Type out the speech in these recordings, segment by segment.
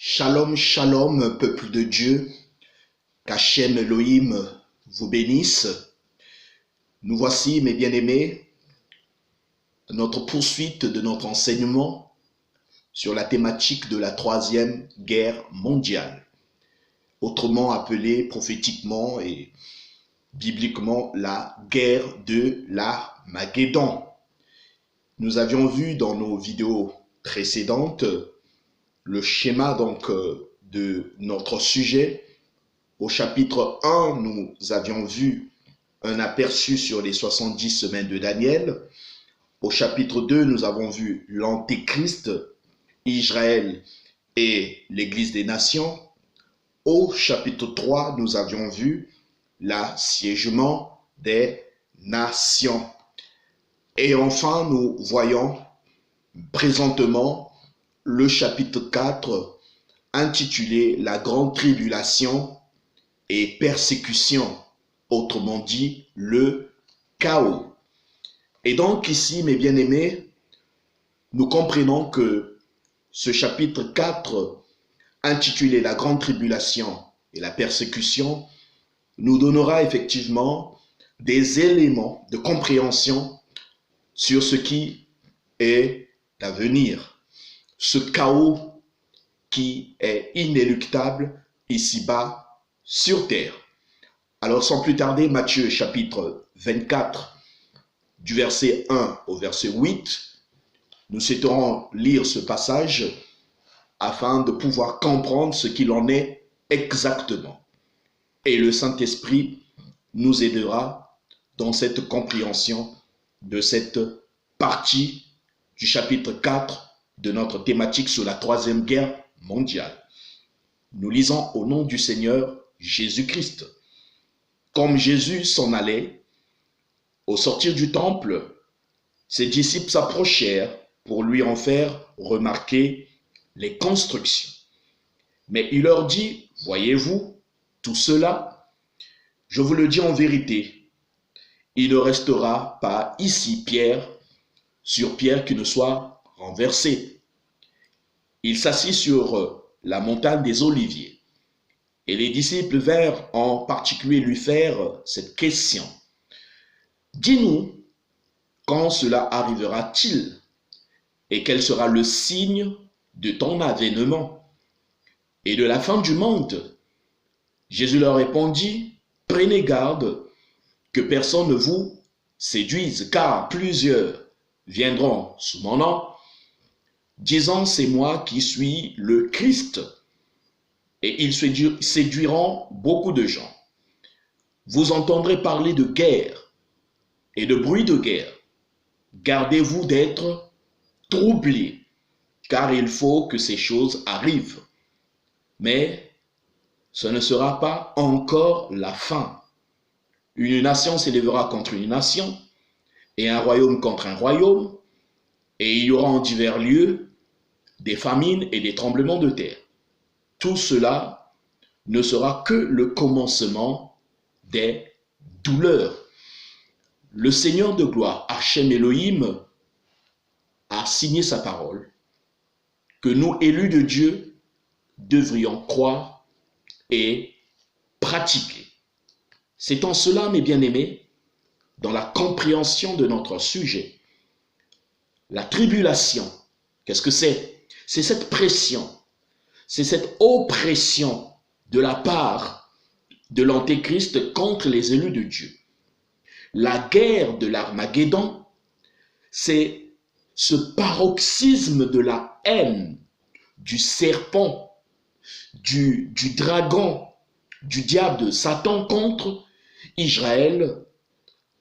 Shalom, shalom, peuple de Dieu, qu'Hachem Elohim vous bénisse. Nous voici, mes bien-aimés, notre poursuite de notre enseignement sur la thématique de la troisième guerre mondiale, autrement appelée prophétiquement et bibliquement la guerre de l'Armageddon. Nous avions vu dans nos vidéos précédentes le schéma de notre sujet. Au chapitre 1, nous avions vu un aperçu sur les 70 semaines de Daniel. Au chapitre 2, nous avons vu l'Antéchrist, Israël et l'Église des Nations. Au chapitre 3, nous avions vu l'assiégement des nations. Et enfin, nous voyons présentement le chapitre 4 intitulé « La grande tribulation et persécution », autrement dit le chaos. Et donc ici, mes bien-aimés, nous comprenons que ce chapitre 4 intitulé « La grande tribulation et la persécution » nous donnera effectivement des éléments de compréhension sur ce qui est à venir. Ce chaos qui est inéluctable ici-bas sur terre. Alors sans plus tarder, Matthieu chapitre 24, du verset 1 au verset 8, nous souhaiterons lire ce passage afin de pouvoir comprendre ce qu'il en est exactement. Et le Saint-Esprit nous aidera dans cette compréhension de cette partie du chapitre 4 de notre thématique sur la troisième guerre mondiale. Nous lisons au nom du Seigneur Jésus-Christ. Comme Jésus s'en allait, au sortir du temple, ses disciples s'approchèrent pour lui en faire remarquer les constructions. Mais il leur dit, « Voyez-vous tout cela? Je vous le dis en vérité, il ne restera pas ici pierre sur pierre qui ne soit renversé. » Il s'assit sur la montagne des Oliviers. Et les disciples vinrent en particulier lui faire cette question. « Dis-nous, quand cela arrivera-t-il? Et quel sera le signe de ton avènement et de la fin du monde? » Jésus leur répondit, « Prenez garde que personne ne vous séduise, car plusieurs viendront sous mon nom, disant c'est moi qui suis le Christ, et ils séduiront beaucoup de gens. Vous entendrez parler de guerre et de bruit de guerre. Gardez-vous d'être troublés, car il faut que ces choses arrivent. Mais ce ne sera pas encore la fin. Une nation s'élèvera contre une nation, et un royaume contre un royaume, et il y aura en divers lieux des famines et des tremblements de terre. Tout cela ne sera que le commencement des douleurs. Le Seigneur de gloire, Hachem Elohim, a signé sa parole, que nous, élus de Dieu, devrions croire et pratiquer. C'est en cela, mes bien-aimés, dans la compréhension de notre sujet, la tribulation, qu'est-ce que c'est? C'est cette pression, c'est cette oppression de la part de l'Antéchrist contre les élus de Dieu. La guerre de l'Armageddon, c'est ce paroxysme de la haine du serpent, du dragon, du diable, de Satan contre Israël,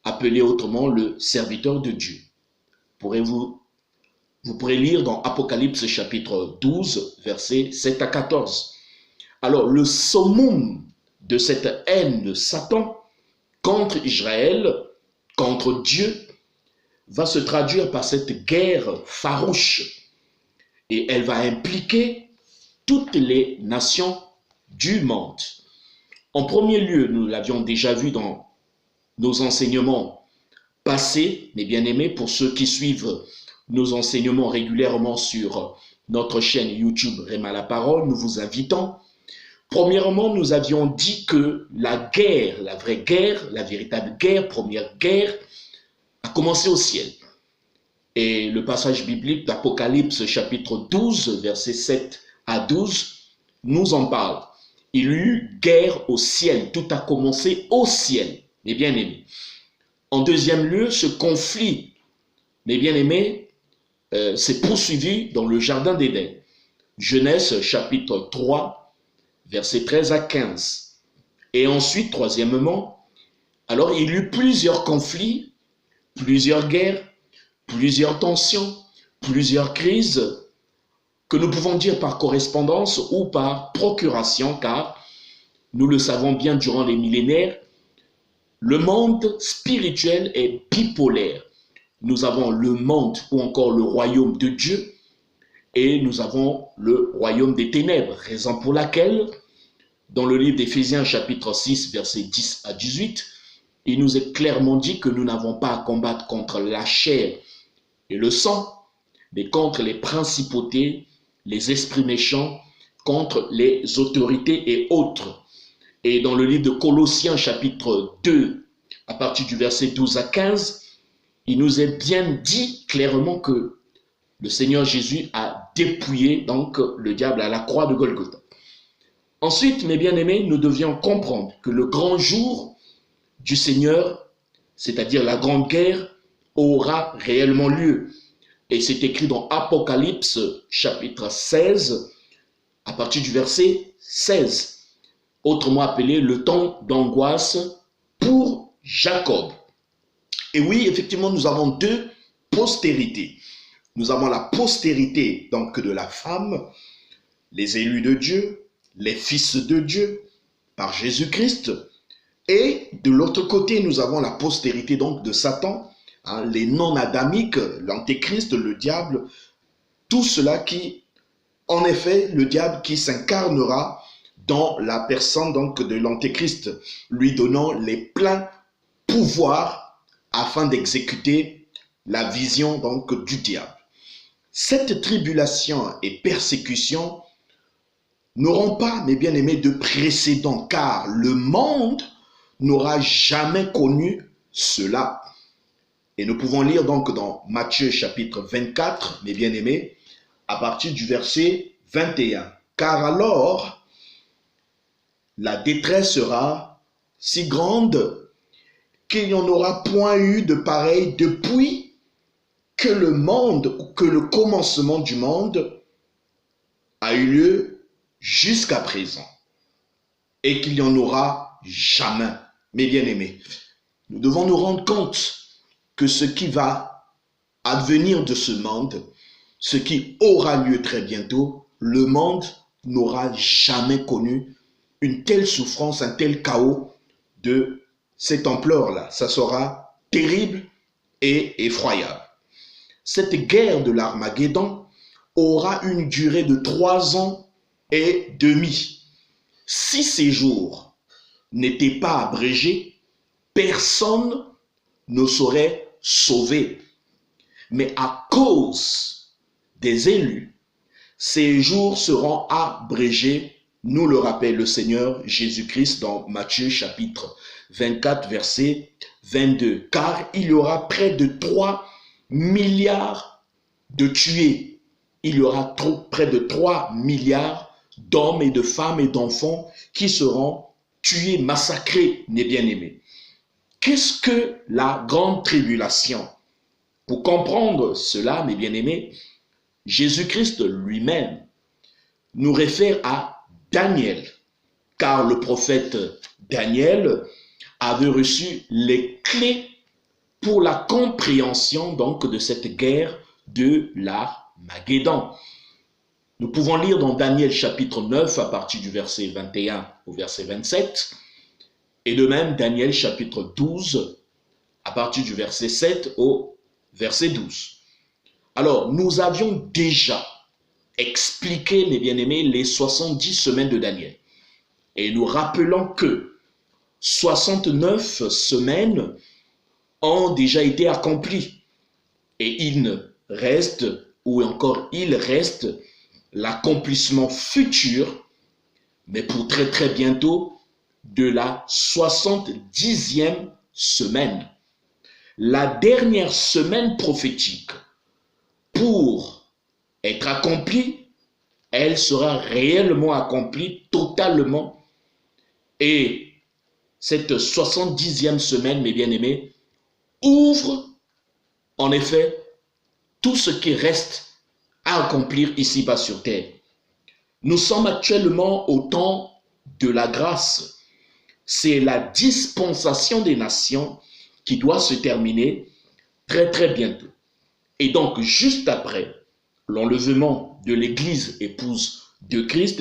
appelé autrement le serviteur de Dieu. Vous pourrez lire dans Apocalypse chapitre 12, versets 7 à 14. Alors, le summum de cette haine de Satan contre Israël, contre Dieu, va se traduire par cette guerre farouche. Et elle va impliquer toutes les nations du monde. En premier lieu, nous l'avions déjà vu dans nos enseignements passés, mes bien-aimés, pour ceux qui suivent nos enseignements régulièrement sur notre chaîne YouTube Réma la Parole, nous vous invitons. Premièrement, nous avions dit que la guerre, la vraie guerre, la véritable guerre, première guerre, a commencé au ciel. Et le passage biblique d'Apocalypse chapitre 12, versets 7 à 12, nous en parle. Il y eut guerre au ciel, tout a commencé au ciel, mes bien-aimés. En deuxième lieu, ce conflit, mes bien-aimés, s'est poursuivi dans le jardin d'Éden. Genèse chapitre 3, versets 13 à 15. Et ensuite, troisièmement, alors il y eut plusieurs conflits, plusieurs guerres, plusieurs tensions, plusieurs crises, que nous pouvons dire par correspondance ou par procuration, car nous le savons bien durant les millénaires, le monde spirituel est bipolaire. Nous avons le monde ou encore le royaume de Dieu et nous avons le royaume des ténèbres, raison pour laquelle, dans le livre d'Éphésiens chapitre 6, versets 10 à 18, il nous est clairement dit que nous n'avons pas à combattre contre la chair et le sang, mais contre les principautés, les esprits méchants, contre les autorités et autres. Et dans le livre de Colossiens chapitre 2, à partir du verset 12 à 15, il nous est bien dit clairement que le Seigneur Jésus a dépouillé donc le diable à la croix de Golgotha. Ensuite, mes bien-aimés, nous devions comprendre que le grand jour du Seigneur, c'est-à-dire la grande guerre, aura réellement lieu. Et c'est écrit dans Apocalypse chapitre 16, à partir du verset 16, autrement appelé le temps d'angoisse pour Jacob. Et oui, effectivement, nous avons deux postérités. Nous avons la postérité donc de la femme, les élus de Dieu, les fils de Dieu, par Jésus-Christ. Et de l'autre côté, nous avons la postérité donc de Satan, hein, les non-adamiques, l'antéchrist, le diable, tout cela qui, en effet, le diable qui s'incarnera dans la personne donc de l'antéchrist, lui donnant les pleins pouvoirs afin d'exécuter la vision donc du diable. Cette tribulation et persécution n'auront pas, mes bien-aimés, de précédent, car le monde n'aura jamais connu cela. Et nous pouvons lire donc dans Matthieu chapitre 24, mes bien-aimés, à partir du verset 21. Car alors, la détresse sera si grande qu'il n'y en aura point eu de pareil depuis que le monde, ou que le commencement du monde a eu lieu jusqu'à présent. Et qu'il n'y en aura jamais, mes bien-aimés. Nous devons nous rendre compte que ce qui va advenir de ce monde, ce qui aura lieu très bientôt, le monde n'aura jamais connu une telle souffrance, un tel chaos de cette ampleur-là. Ça sera terrible et effroyable. Cette guerre de l'Armageddon aura une durée de 3 ans et demi. Si ces jours n'étaient pas abrégés, personne ne serait sauvé. Mais à cause des élus, ces jours seront abrégés, nous le rappelle le Seigneur Jésus-Christ dans Matthieu chapitre 24, verset 22. Car il y aura près de 3 milliards de tués. Il y aura près de 3 milliards d'hommes et de femmes et d'enfants qui seront tués, massacrés, mes bien-aimés. Qu'est-ce que la grande tribulation? Pour comprendre cela, mes bien-aimés, Jésus-Christ lui-même nous réfère à Daniel, car le prophète Daniel avait reçu les clés pour la compréhension donc de cette guerre de l'Armageddon. Nous pouvons lire dans Daniel chapitre 9 à partir du verset 21 au verset 27, et de même Daniel chapitre 12 à partir du verset 7 au verset 12. Alors, nous avions déjà expliqué, mes bien-aimés, les 70 semaines de Daniel. Et nous rappelons que 69 semaines ont déjà été accomplies. Et il reste l'accomplissement futur, mais pour très très bientôt, de la 70e semaine. La dernière semaine prophétique, pour être accomplie, elle sera réellement accomplie totalement. Et cette 70e semaine, mes bien-aimés, ouvre en effet tout ce qui reste à accomplir ici-bas sur terre. Nous sommes actuellement au temps de la grâce. C'est la dispensation des nations qui doit se terminer très très bientôt. Et donc, juste après l'enlèvement de l'Église épouse de Christ,